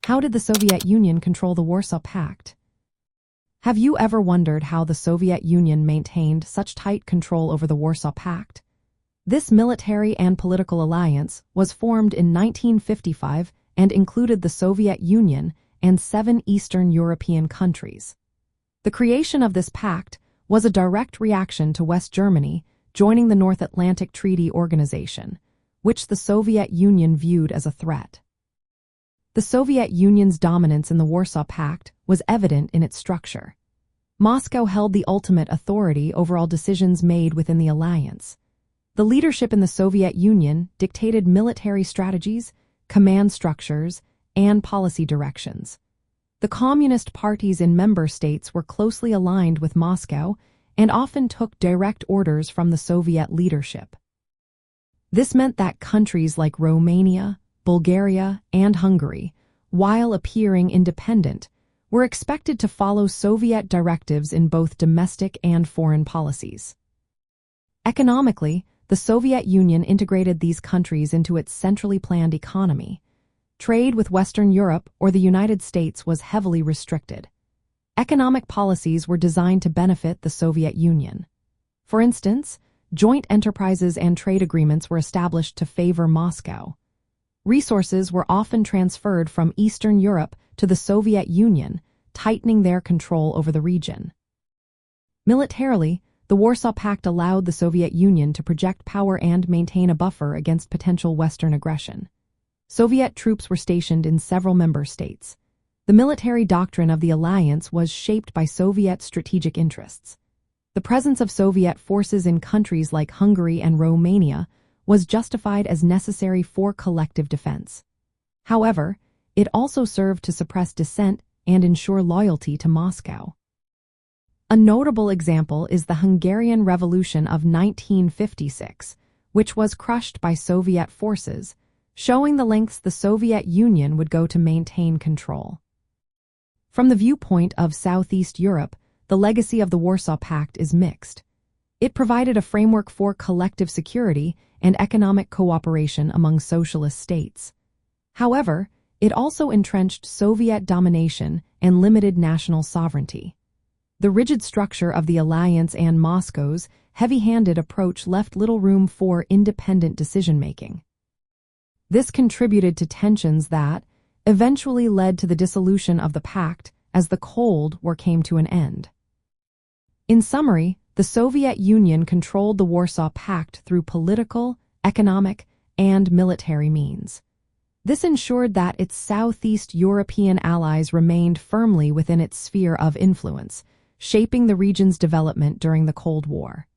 How did the Soviet Union control the Warsaw Pact? Have you ever wondered how the Soviet Union maintained such tight control over the Warsaw Pact? This military and political alliance was formed in 1955 and included the Soviet Union and 7 Eastern European countries. The creation of this pact was a direct reaction to West Germany joining the North Atlantic Treaty Organization, which the Soviet Union viewed as a threat. The Soviet Union's dominance in the Warsaw Pact was evident in its structure. Moscow held the ultimate authority over all decisions made within the alliance. The leadership in the Soviet Union dictated military strategies, command structures, and policy directions. The communist parties in member states were closely aligned with Moscow and often took direct orders from the Soviet leadership. This meant that countries like Romania, Bulgaria, and Hungary, while appearing independent, were expected to follow Soviet directives in both domestic and foreign policies. Economically, the Soviet Union integrated these countries into its centrally planned economy. Trade with Western Europe or the United States was heavily restricted. Economic policies were designed to benefit the Soviet Union. For instance, joint enterprises and trade agreements were established to favor Moscow. Resources were often transferred from Eastern Europe to the Soviet Union, tightening their control over the region. Militarily, the Warsaw Pact allowed the Soviet Union to project power and maintain a buffer against potential Western aggression. Soviet troops were stationed in several member states. The military doctrine of the alliance was shaped by Soviet strategic interests. The presence of Soviet forces in countries like Hungary and Romania was justified as necessary for collective defense. However, it also served to suppress dissent and ensure loyalty to Moscow. A notable example is the Hungarian Revolution of 1956, which was crushed by Soviet forces, showing the lengths the Soviet Union would go to maintain control. From the viewpoint of Southeast Europe, the legacy of the Warsaw Pact is mixed. It provided a framework for collective security and economic cooperation among socialist states. However, it also entrenched Soviet domination and limited national sovereignty. The rigid structure of the alliance and Moscow's heavy-handed approach left little room for independent decision-making. This contributed to tensions that eventually led to the dissolution of the pact as the Cold War came to an end. In summary, the Soviet Union controlled the Warsaw Pact through political, economic, and military means. This ensured that its Southeast European allies remained firmly within its sphere of influence, shaping the region's development during the Cold War.